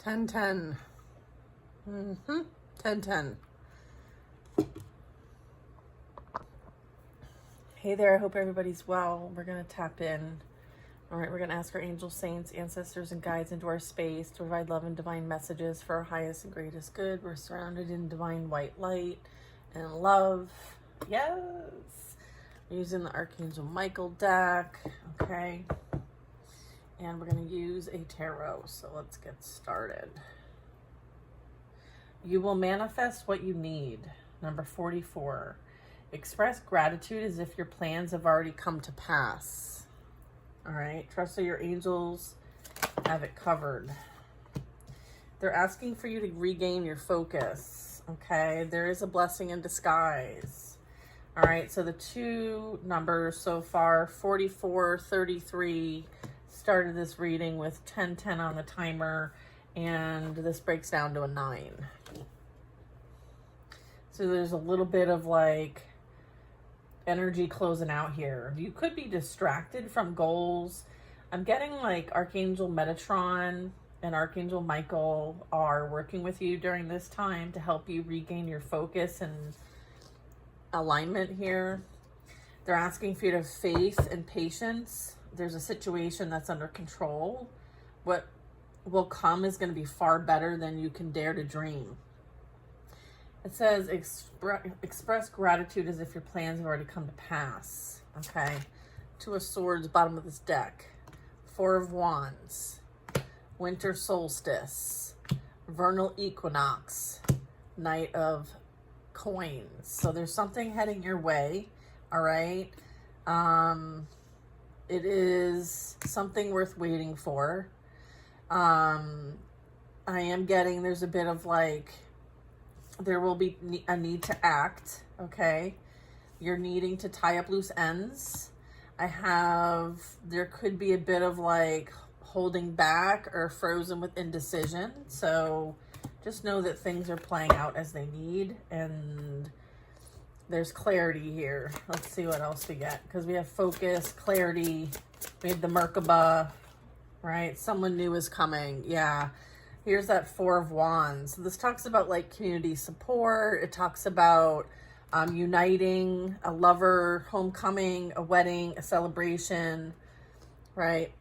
10-10. 10-10. Hey there, I hope everybody's well. We're going to tap in. All right, we're going to ask our angels, saints, ancestors, and guides into our space to provide love and divine messages for our highest and greatest good. We're surrounded in divine white light and love. Yes. We're using the Archangel Michael deck. Okay. And we're going to use a tarot. So let's get started. You will manifest what you need. Number 44. Express gratitude as if your plans have already come to pass. All right. Trust that your angels have it covered. They're asking for you to regain your focus. Okay. There is a blessing in disguise. All right. So the two numbers so far, 44, 33, started this reading with 10-10 on the timer. And this breaks down to a 9. So there's a little bit of like energy closing out here. You could be distracted from goals. I'm getting like Archangel Metatron and Archangel Michael are working with you during this time to help you regain your focus and alignment here. They're asking for you to have faith and patience. There's a situation that's under control. What will come is going to be far better than you can dare to dream. It says express gratitude as if your plans have already come to pass. Okay. 2 of Swords, bottom of this deck. 4 of Wands. Winter solstice. Vernal equinox. Knight of Coins. So there's something heading your way. All right. It is something worth waiting for. I am getting, there's a bit of like, there will be a need to act, okay? You're needing to tie up loose ends. There could be a bit of like holding back or frozen with indecision. So just know that things are playing out as they need and there's clarity here. Let's see what else we get. Because we have focus, clarity, we have the Merkaba, right? Someone new is coming, yeah. Here's that 4 of Wands. This talks about like community support. It talks about uniting, a lover, homecoming, a wedding, a celebration, right?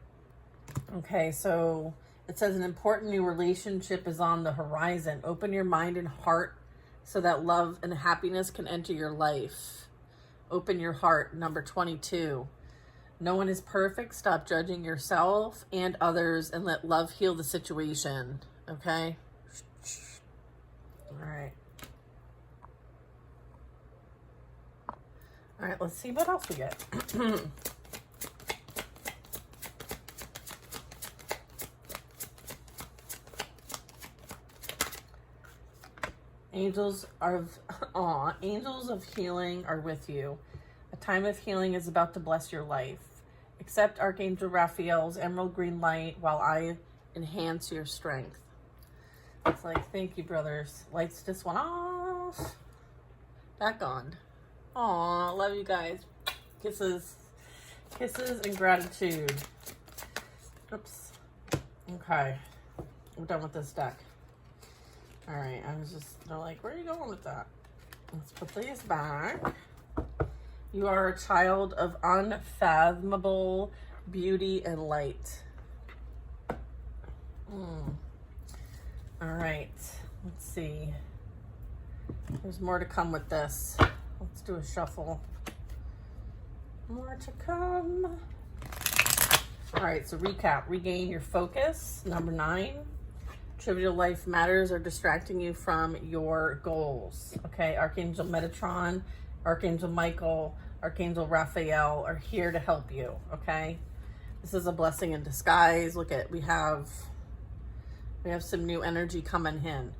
Okay, so it says an important new relationship is on the horizon. Open your mind and heart so that love and happiness can enter your life. Open your heart, number 22. No one is perfect. Stop judging yourself and others and let love heal the situation. Okay? All right. All right, let's see what else we get. Angels of healing are with you. A time of healing is about to bless your life. Accept Archangel Raphael's emerald green light while I enhance your strength. It's like, thank you, brothers. Lights just went off. Back on. Aw, love you guys. Kisses. Kisses and gratitude. Oops. Okay. We're done with this deck. All right. They're like, where are you going with that? Let's put these back. You are a child of unfathomable beauty and light. All right, let's see. There's more to come with this. Let's do a shuffle. More to come. All right, so recap. Regain your focus. Number 9. Trivial life matters are distracting you from your goals. Okay, Archangel Metatron, Archangel Michael, Archangel Raphael are here to help you, okay? This is a blessing in disguise. Look at, we have some new energy coming in.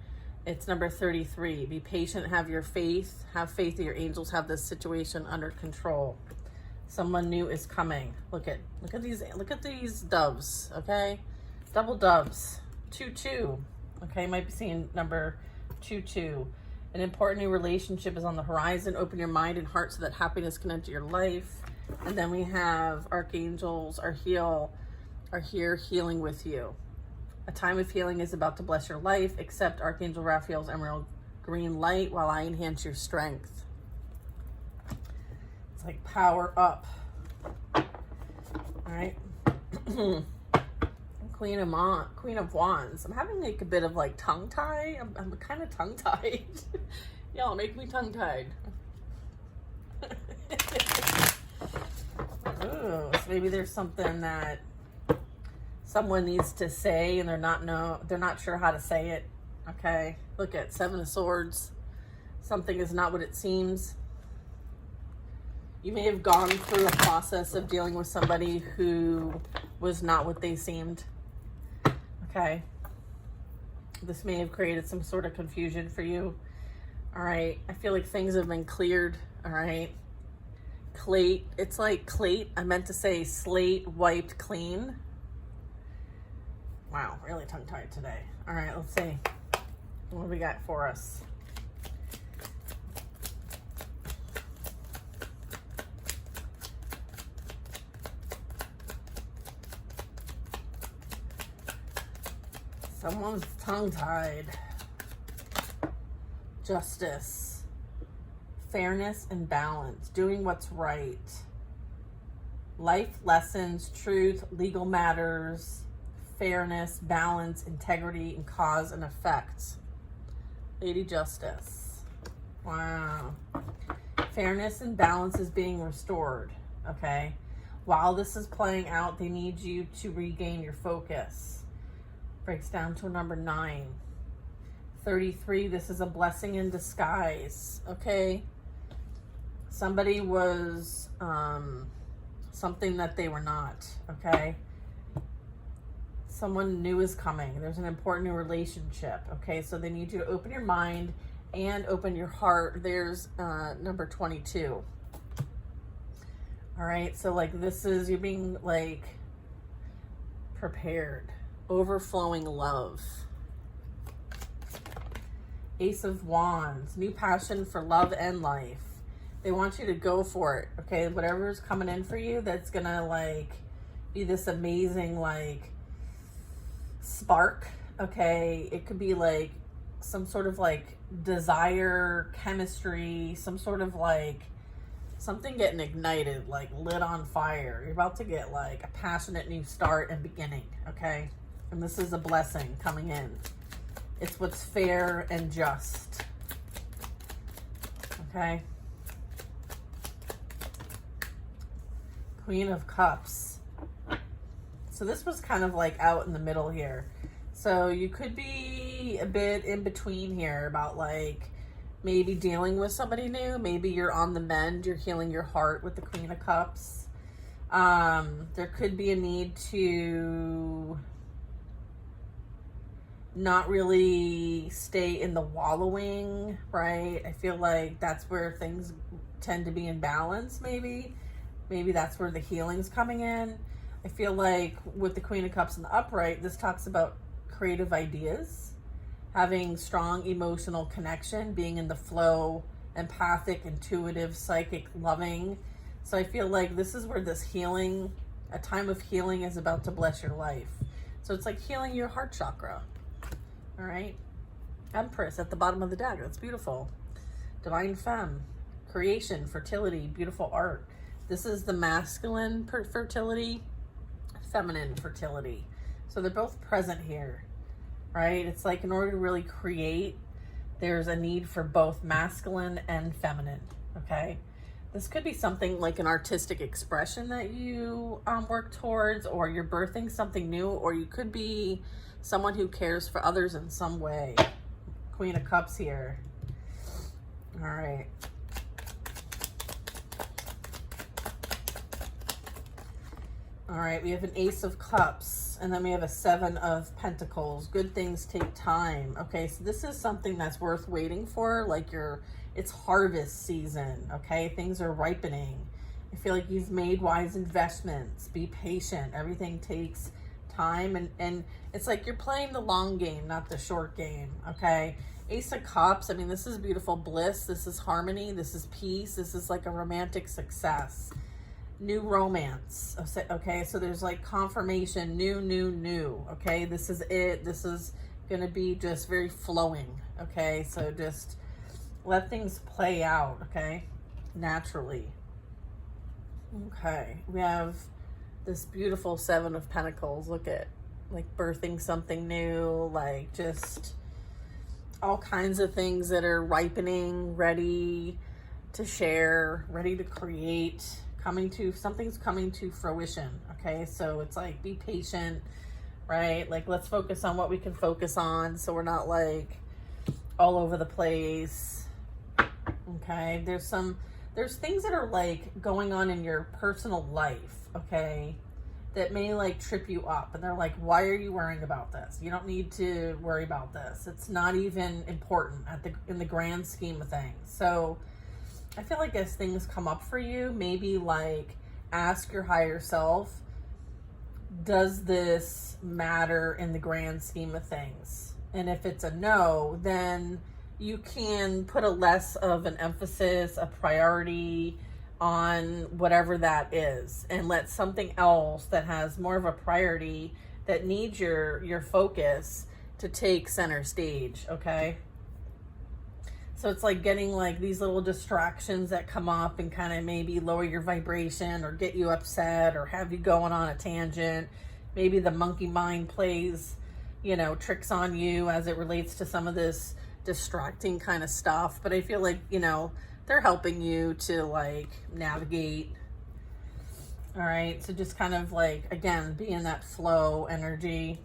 It's number 33. Be patient, have your faith. Have faith that your angels have this situation under control. Someone new is coming. Look at these doves, okay? Double doves. 2-2. Okay, you might be seeing number 2-2. An important new relationship is on the horizon. Open your mind and heart so that happiness can enter your life. And then we have archangels are here healing with you. A time of healing is about to bless your life. Accept Archangel Raphael's emerald green light while I enhance your strength. It's like power up. All right. Queen of Wands. I'm having like a bit of like tongue tie. I'm kind of tongue tied. Y'all make me tongue tied. Oh, so maybe there's something that someone needs to say and they're not sure how to say it. Okay, look at Seven of Swords. Something is not what it seems. You may have gone through a process of dealing with somebody who was not what they seemed. Okay, this may have created some sort of confusion for you. All right, I feel like things have been cleared. All right, Clate, it's like Clate, I meant to say slate wiped clean. Wow, really tongue-tied today. All right, let's see. What do we got for us? Someone's tongue-tied. Justice. Fairness and balance. Doing what's right. Life lessons, truth, legal matters, fairness, balance, integrity, and cause and effect. Lady Justice. Wow. Fairness and balance is being restored. Okay. While this is playing out, they need you to regain your focus. Breaks down to a number 9. 33, this is a blessing in disguise. Okay. Somebody was something that they were not. Okay. Someone new is coming. There's an important new relationship. Okay, so they need you to open your mind and open your heart. There's number 22. All right, so like this is, you're being like prepared. Overflowing love. Ace of Wands. New passion for love and life. They want you to go for it. Okay, whatever's coming in for you, that's gonna like be this amazing like spark. Okay, it could be like some sort of like desire, chemistry, some sort of like something getting ignited, like lit on fire. You're about to get like a passionate new start and beginning. Okay, and this is a blessing coming in. It's what's fair and just. Okay. Queen of Cups. So this was kind of like out in the middle here. So you could be a bit in between here about like maybe dealing with somebody new. Maybe you're on the mend. You're healing your heart with the Queen of Cups. There could be a need to not really stay in the wallowing, right? I feel like that's where things tend to be in balance, maybe. Maybe that's where the healing's coming in. I feel like with the Queen of Cups in the upright, this talks about creative ideas, having strong emotional connection, being in the flow, empathic, intuitive, psychic, loving. So I feel like this is where this healing, a time of healing is about to bless your life. So it's like healing your heart chakra. All right. Empress at the bottom of the deck. That's beautiful. Divine Femme. Creation, fertility, beautiful art. This is the masculine fertility, feminine fertility. So they're both present here, right? It's like in order to really create, there's a need for both masculine and feminine, okay? This could be something like an artistic expression that you work towards, or you're birthing something new, or you could be someone who cares for others in some way. Queen of Cups here. All right. All right, we have an Ace of Cups, and then we have a Seven of Pentacles. Good things take time. Okay, so this is something that's worth waiting for, like it's harvest season, okay? Things are ripening. I feel like you've made wise investments. Be patient. Everything takes time, and it's like you're playing the long game, not the short game, okay? Ace of Cups, I mean, this is beautiful bliss. This is harmony. This is peace. This is like a romantic success. new romance. Okay, so there's like confirmation, new. Okay, this is it. This is going to be just very flowing. Okay, so just let things play out. Okay, naturally. Okay, we have this beautiful Seven of Pentacles. Look at, like, birthing something new, like just all kinds of things that are ripening, ready to share, ready to create, something's coming to fruition. Okay, so it's like, be patient, right? Like, let's focus on what we can focus on, so we're not like all over the place. Okay, there's things that are like going on in your personal life, okay, that may like trip you up, and they're like, why are you worrying about this? You don't need to worry about this. It's not even important in the grand scheme of things. So I feel like as things come up for you, maybe like ask your higher self, does this matter in the grand scheme of things? And if it's a no, then you can put a less of an emphasis, a priority on whatever that is, and let something else that has more of a priority, that needs your focus, to take center stage. Okay, so it's like getting like these little distractions that come up and kind of maybe lower your vibration or get you upset or have you going on a tangent. Maybe the monkey mind plays, tricks on you as it relates to some of this distracting kind of stuff, but I feel like, they're helping you to like navigate. All right, so just kind of like, again, be in that flow energy.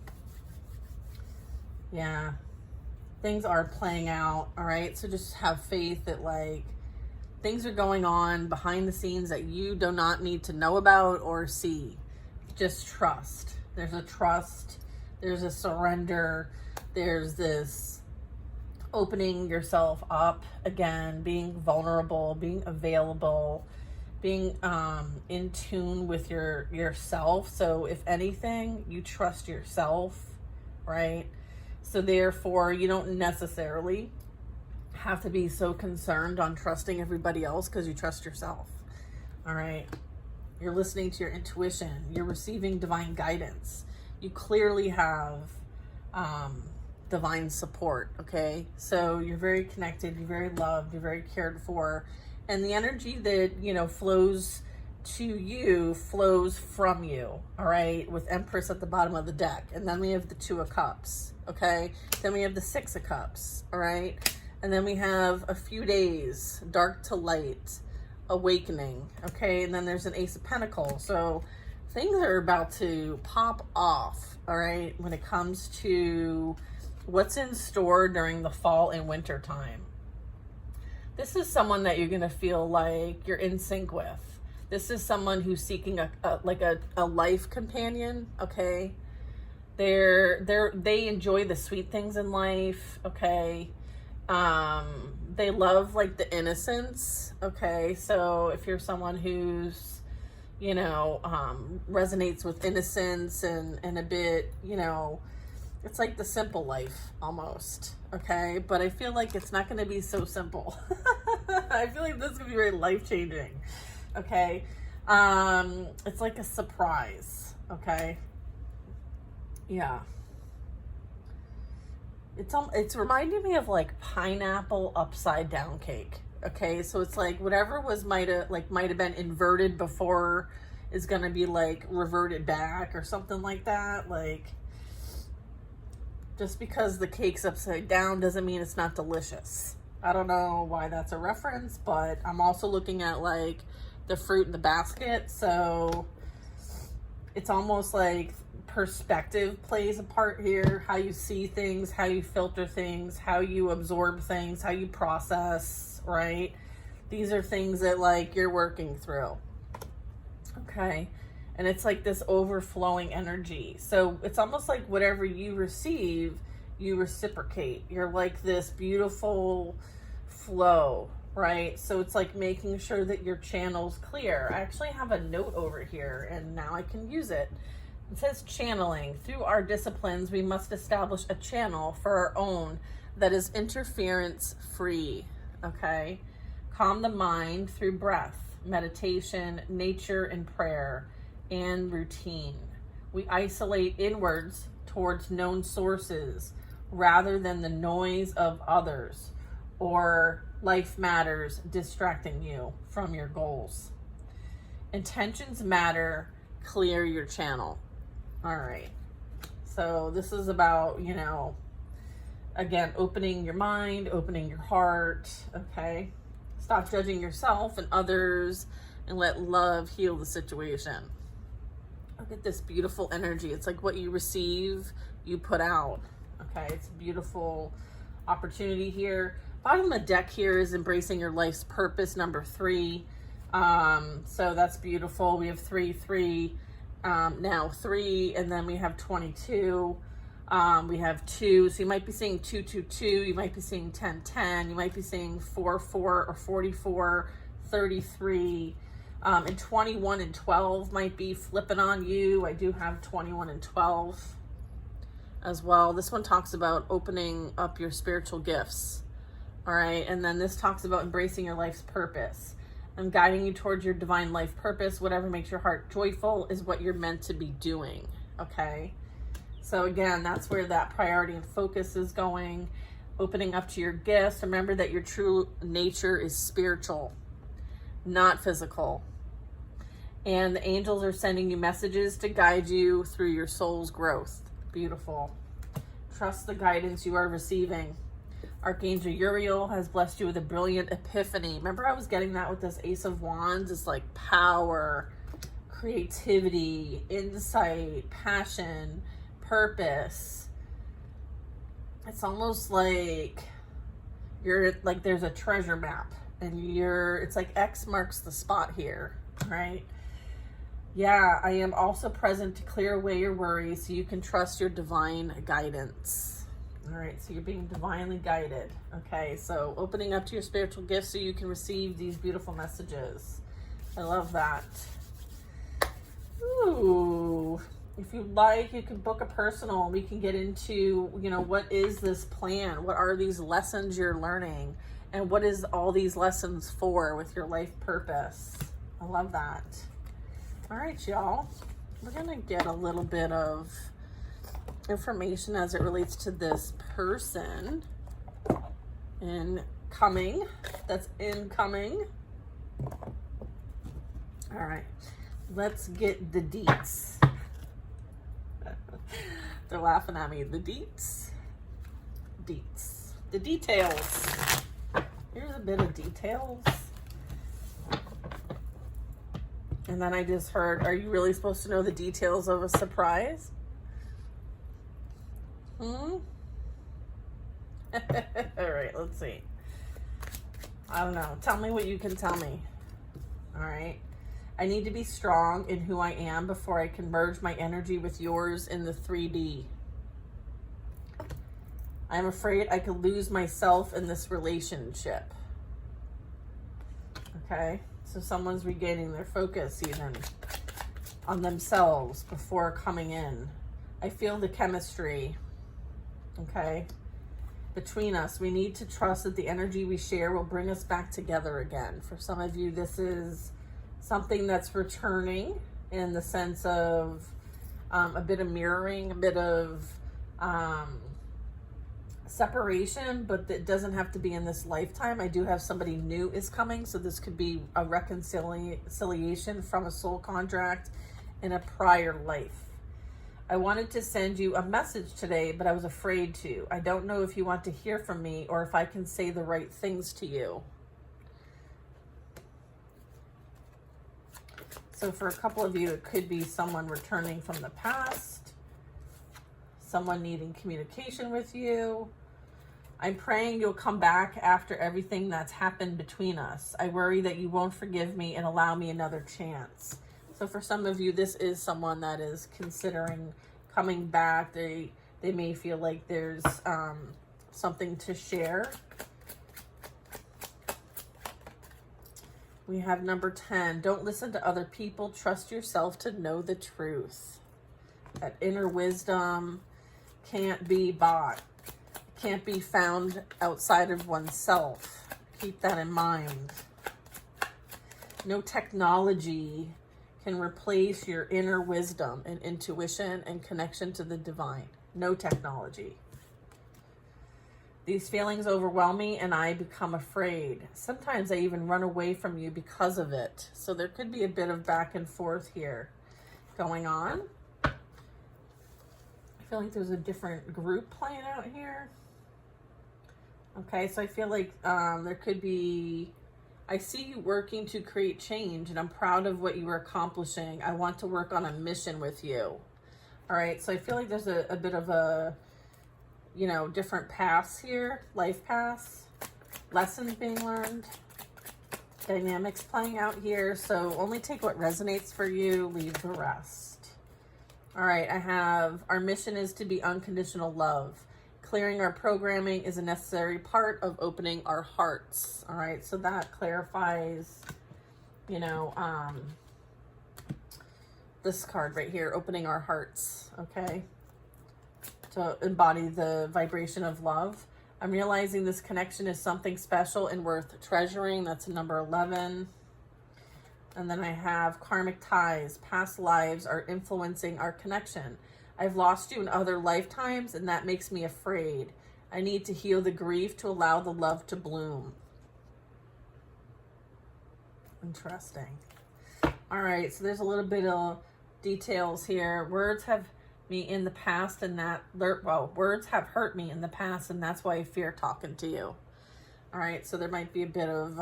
Yeah, things are playing out. All right, so just have faith that like things are going on behind the scenes that you do not need to know about or see. Just trust. There's a trust, there's a surrender, there's this opening yourself up, again, being vulnerable, being available, being in tune with yourself. So if anything, you trust yourself, right? So therefore, you don't necessarily have to be so concerned on trusting everybody else, because you trust yourself. All right, you're listening to your intuition, you're receiving divine guidance, you clearly have divine support. Okay, so you're very connected, you're very loved, you're very cared for, and the energy that flows to you flows from you. All right, with Empress at the bottom of the deck, and then we have the Two of Cups. Okay, then we have the Six of Cups. All right, and then we have a few days, dark to light, awakening. Okay, and then there's an Ace of Pentacles. So things are about to pop off. All right, when it comes to what's in store during the fall and winter time. This is someone that you're going to feel like you're in sync with. This is someone who's seeking a life companion. Okay, they enjoy the sweet things in life. Okay, they love like the innocence. Okay, so if you're someone who's resonates with innocence and a bit, it's like the simple life almost. Okay, but I feel like it's not going to be so simple. I feel like this is going to be very life-changing. Okay, it's like a surprise. Okay, yeah, it's reminding me of like pineapple upside down cake. Okay, so it's like whatever might have been inverted before is going to be like reverted back or something like that. Like, just because the cake's upside down doesn't mean it's not delicious. I don't know why that's a reference, but I'm also looking at like the fruit in the basket. So it's almost like perspective plays a part here. How you see things, how you filter things, how you absorb things, how you process, right? These are things that like you're working through. Okay. And it's like this overflowing energy. So it's almost like whatever you receive, you reciprocate. You're like this beautiful flow, right? So it's like making sure that your channel's clear. I actually have a note over here and now I can use it. It says channeling. Through our disciplines, we must establish a channel for our own that is interference free. Okay. Calm the mind through breath. meditation, nature and prayer, and routine. We isolate inwards towards known sources rather than the noise of others or life matters distracting you from your goals. Intentions matter, clear your channel. All right. So this is about, you know, again, opening your mind, opening your heart, okay? Stop judging yourself and others and let love heal the situation. Look at this beautiful energy. It's like what you receive, you put out, okay? It's a beautiful opportunity here. Bottom of the deck here is embracing your life's purpose, number 3. So that's beautiful. We have 3, 3, now 3, and then we have 22. We have 2, so you might be seeing 2, 2, 2, you might be seeing 10, 10, you might be seeing 4, 4, or 44, 33, and 21 and 12 might be flipping on you. I do have 21 and 12 as well. This one talks about opening up your spiritual gifts, all right? And then this talks about embracing your life's purpose. I'm guiding you towards your divine life purpose. Whatever makes your heart joyful is what you're meant to be doing, okay? So again, that's where that priority and focus is going. Opening up to your gifts. Remember that your true nature is spiritual, not physical. And the angels are sending you messages to guide you through your soul's growth. Beautiful. Trust the guidance you are receiving. Archangel Uriel has blessed you with a brilliant epiphany. Remember, I was getting that with this Ace of Wands. It's like power, creativity, insight, passion, purpose. It's almost like you're like there's a treasure map and it's like X marks the spot here, right? Yeah, I am also present to clear away your worries so you can trust your divine guidance. All right, so you're being divinely guided. Okay, so opening up to your spiritual gifts so you can receive these beautiful messages. I love that. Ooh. If you'd like, you can book a personal. We can get into, you know, what is this plan? What are these lessons you're learning? And what is all these lessons for with your life purpose? I love that. All right, y'all. We're going to get a little bit of information as it relates to this person incoming. That's incoming. All right. Let's get the deets. They're laughing at me. The deets. Deets. The details. Here's a bit of details. And then I just heard, are you really supposed to know the details of a surprise? All right, let's see. I don't know. Tell me what you can tell me. All right. I need to be strong in who I am before I can merge my energy with yours in the 3D. I'm afraid I could lose myself in this relationship. Okay, so someone's regaining their focus even on themselves before coming in. I feel the chemistry, okay, between us. We need to trust that the energy we share will bring us back together again. For some of you, this is something that's returning in the sense of a bit of mirroring, a bit of separation, but it doesn't have to be in this lifetime. I do have somebody new is coming, so this could be a reconciliation from a soul contract in a prior life. I wanted to send you a message today, but I was afraid to. I don't know if you want to hear from me or if I can say the right things to you. So for a couple of you, it could be someone returning from the past, someone needing communication with you. I'm praying you'll come back after everything that's happened between us. I worry that you won't forgive me and allow me another chance. So for some of you, this is someone that is considering coming back. They may feel like there's something to share. We have number 10. Don't listen to other people. Trust yourself to know the truth. That inner wisdom can't be bought. Can't be found outside of oneself. Keep that in mind. No technology can replace your inner wisdom and intuition and connection to the divine. No technology. These feelings overwhelm me and I become afraid. Sometimes I even run away from you because of it. So there could be a bit of back and forth here going on. I feel like there's a different group playing out here. Okay, so I feel like there could be, I see you working to create change and I'm proud of what you are accomplishing. I want to work on a mission with you. All right, so I feel like there's a bit of a, you know, different paths here, life paths, lessons being learned, dynamics playing out here. So only take what resonates for you, leave the rest. All right, I have, our mission is to be unconditional love. Clearing our programming is a necessary part of opening our hearts. All right, so that clarifies, you know, this card right here, opening our hearts, okay? To embody the vibration of love. I'm realizing this connection is something special and worth treasuring. That's number 11. And then I have karmic ties. Past lives are influencing our connection. I've lost you in other lifetimes and that makes me afraid. I need to heal the grief to allow the love to bloom. Interesting. All right, so there's a little bit of details here. Words have me in the past and that, well, words have hurt me in the past and that's why I fear talking to you. All right, so there might be a bit of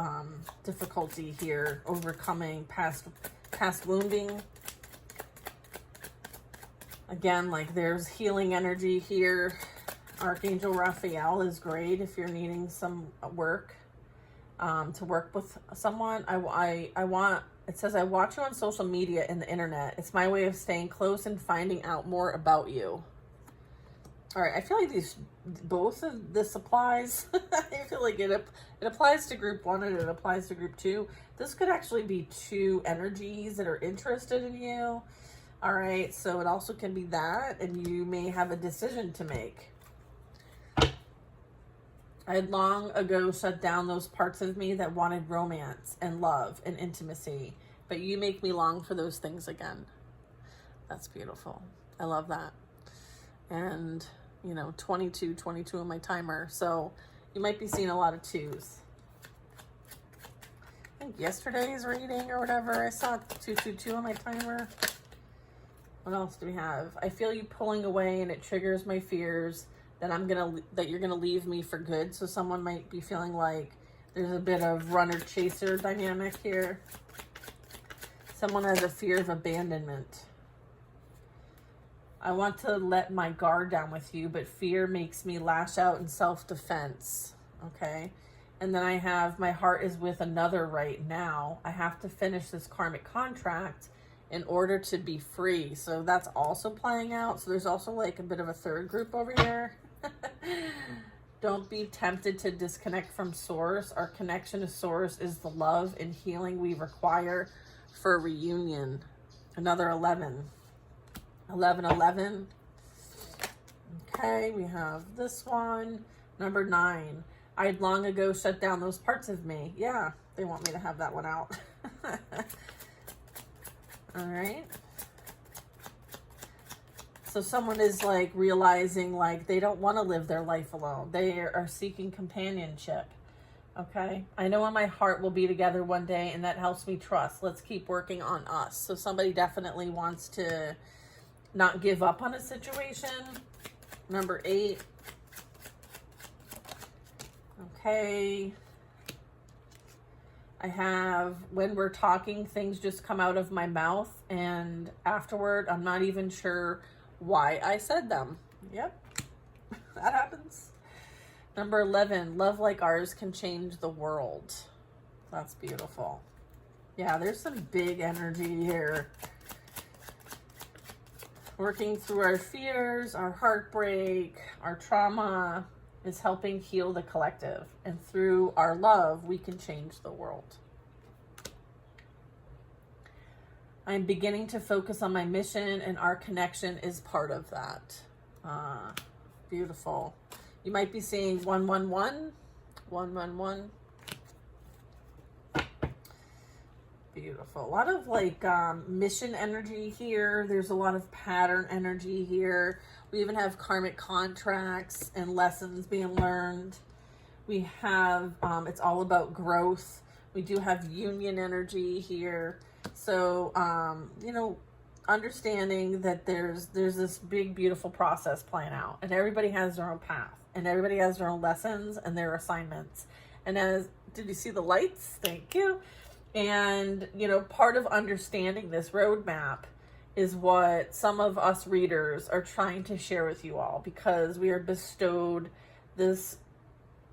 difficulty here, overcoming past wounding. Again, like there's healing energy here. Archangel Raphael is great if you're needing some work, to work with someone. It says, I watch you on social media and the internet. It's my way of staying close and finding out more about you. All right, I feel like both of this applies. I feel like it applies to group 1 and it applies to group 2. This could actually be 2 energies that are interested in you. All right, so it also can be that, and you may have a decision to make. I had long ago shut down those parts of me that wanted romance and love and intimacy, but you make me long for those things again. That's beautiful. I love that. And, you know, 22 on my timer, so you might be seeing a lot of 2s. I think yesterday's reading or whatever, I saw 222 on my timer. What else do we have? I feel you pulling away and it triggers my fears that you're gonna leave me for good. So someone might be feeling like there's a bit of runner-chaser dynamic here. Someone has a fear of abandonment. I want to let my guard down with you, but fear makes me lash out in self-defense. Okay. And then I have, my heart is with another right now. I have to finish this karmic contract in order to be free. So that's also playing out. So there's also like a bit of a third group over here. Don't be tempted to disconnect from source. Our connection to source is the love and healing we require for reunion. Another 11. 11. Okay, we have this one. Number 9. I'd long ago shut down those parts of me. Yeah, they want me to have that one out. All right. So someone is like realizing like they don't want to live their life alone. They are seeking companionship. Okay. I know in my heart we'll be together one day and that helps me trust. Let's keep working on us. So somebody definitely wants to not give up on a situation. Number 8. Okay. I have, when we're talking, things just come out of my mouth and afterward, I'm not even sure why I said them. Yep, that happens. Number 11, love like ours can change the world. That's beautiful. Yeah, there's some big energy here. Working through our fears, our heartbreak, our trauma is helping heal the collective. And through our love, we can change the world. I'm beginning to focus on my mission and our connection is part of that. Beautiful. You might be seeing 111. 111. beautiful. A lot of like mission energy here. There's a lot of pattern energy here. We even have karmic contracts and lessons being learned. We have, it's all about growth. We do have union energy here. So, you know, understanding that there's this big, beautiful process playing out, and everybody has their own path, and everybody has their own lessons and their assignments. And did you see the lights? Thank you. And, you know, part of understanding this roadmap is what some of us readers are trying to share with you all, because we are bestowed this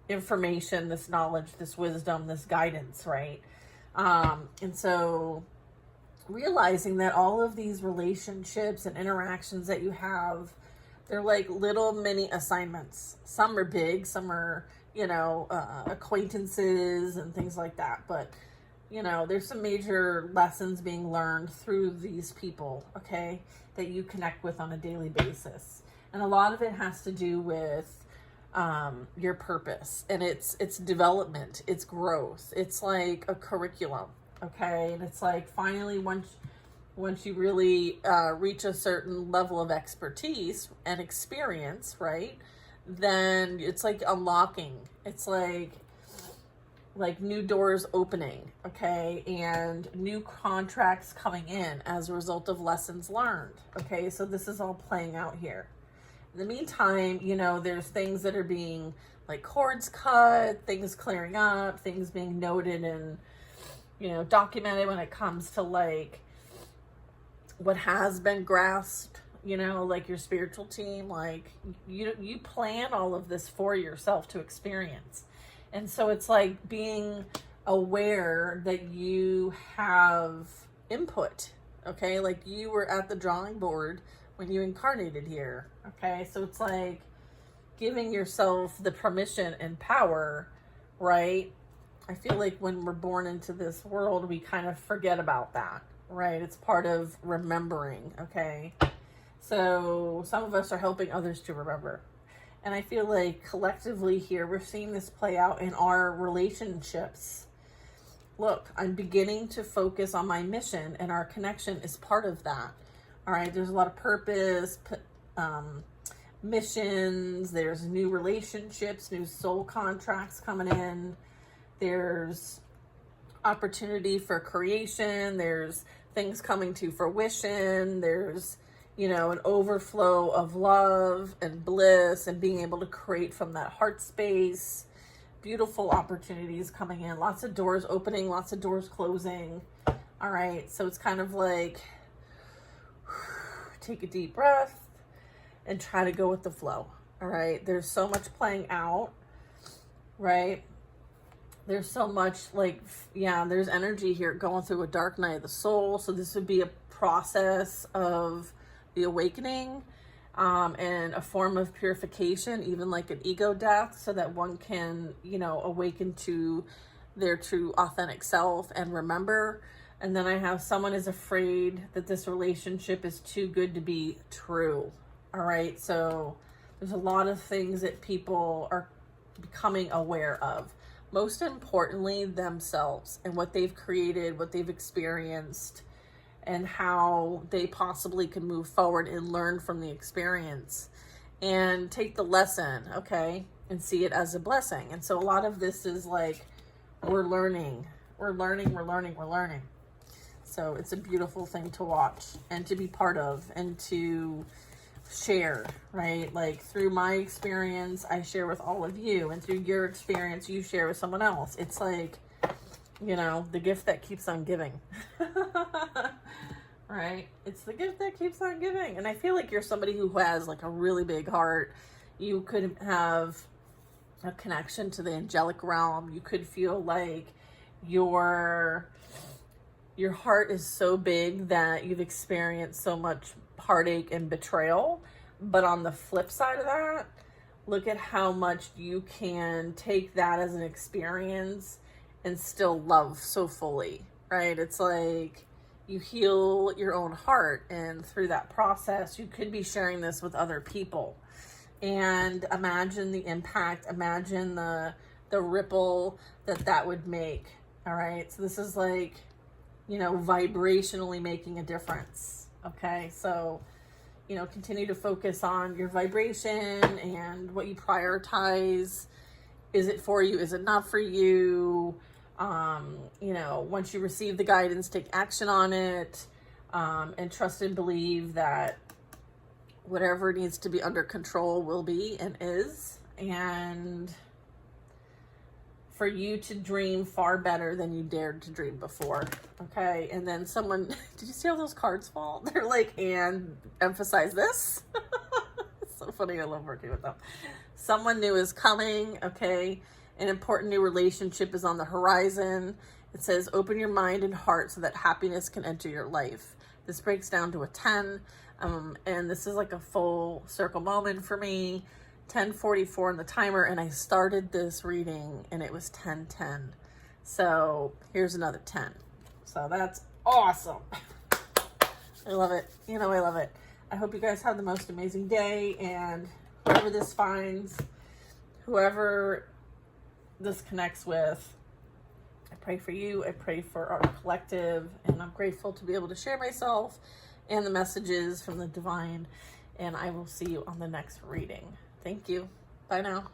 information, this knowledge, this wisdom, this guidance, right? And so realizing that all of these relationships and interactions that you have, they're like little mini assignments. Some are big, some are, you know, acquaintances and things like that. But, you know, there's some major lessons being learned through these people, okay, that you connect with on a daily basis. And a lot of it has to do with your purpose, and it's development, it's growth. It's like a curriculum, okay? And it's like finally once you really reach a certain level of expertise and experience, right, then it's like unlocking. It's like new doors opening, okay, and new contracts coming in as a result of lessons learned, okay? So this is all playing out here. In the meantime, you know, there's things that are being like cords cut, things clearing up, things being noted and, you know, documented when it comes to like what has been grasped, you know, like your spiritual team, like you plan all of this for yourself to experience. And so it's like being aware that you have input, okay? Like you were at the drawing board when you incarnated here, okay? So it's like giving yourself the permission and power, right? I feel like when we're born into this world, we kind of forget about that, right? It's part of remembering, okay? So some of us are helping others to remember. And I feel like collectively here, we're seeing this play out in our relationships. Look, I'm beginning to focus on my mission, and our connection is part of that. All right, there's a lot of purpose, missions, there's new relationships, new soul contracts coming in, there's opportunity for creation, there's things coming to fruition, there's, you know, an overflow of love and bliss and being able to create from that heart space, beautiful opportunities coming in, lots of doors opening, lots of doors closing. All right, so it's kind of like, take a deep breath and try to go with the flow. All right, there's so much playing out, right? There's so much like, yeah, there's energy here going through a dark night of the soul. So this would be a process of the awakening and a form of purification, even like an ego death, so that one can, you know, awaken to their true authentic self and remember. And then I have someone is afraid that this relationship is too good to be true. All right. So there's a lot of things that people are becoming aware of. Most importantly, themselves and what they've created, what they've experienced, and how they possibly can move forward and learn from the experience and take the lesson, okay, and see it as a blessing. And so a lot of this is like, we're learning. So it's a beautiful thing to watch and to be part of and to share, right? Like through my experience, I share with all of you, and through your experience, you share with someone else. It's like, you know, the gift that keeps on giving, right? It's the gift that keeps on giving. And I feel like you're somebody who has like a really big heart. You could have a connection to the angelic realm. You could feel like your heart is so big that you've experienced so much heartache and betrayal. But on the flip side of that, look at how much you can take that as an experience and still love so fully, right? It's like you heal your own heart, and through that process, you could be sharing this with other people. And imagine the impact, imagine the ripple that would make. All right. So this is like, vibrationally making a difference. Okay, so, continue to focus on your vibration and what you prioritize. Is it for you? Is it not for you? Once you receive the guidance, take action on it, and trust and believe that whatever needs to be under control will be and is. And for you to dream far better than you dared to dream before. Okay. And then someone, did you see all those cards fall? They're like, and emphasize this. It's so funny. I love working with them. Someone new is coming. Okay. An important new relationship is on the horizon. It says, open your mind and heart so that happiness can enter your life. This breaks down to a 10. And this is like a full circle moment for me. 10:44 on the timer, and I started this reading and it was 10:10. So here's another 10. So that's awesome. I love it. I love it. I hope you guys have the most amazing day, and whoever this finds, whoever this connects with, I pray for you. I pray for our collective, and I'm grateful to be able to share myself and the messages from the divine, and I will see you on the next reading. Thank you. Bye now.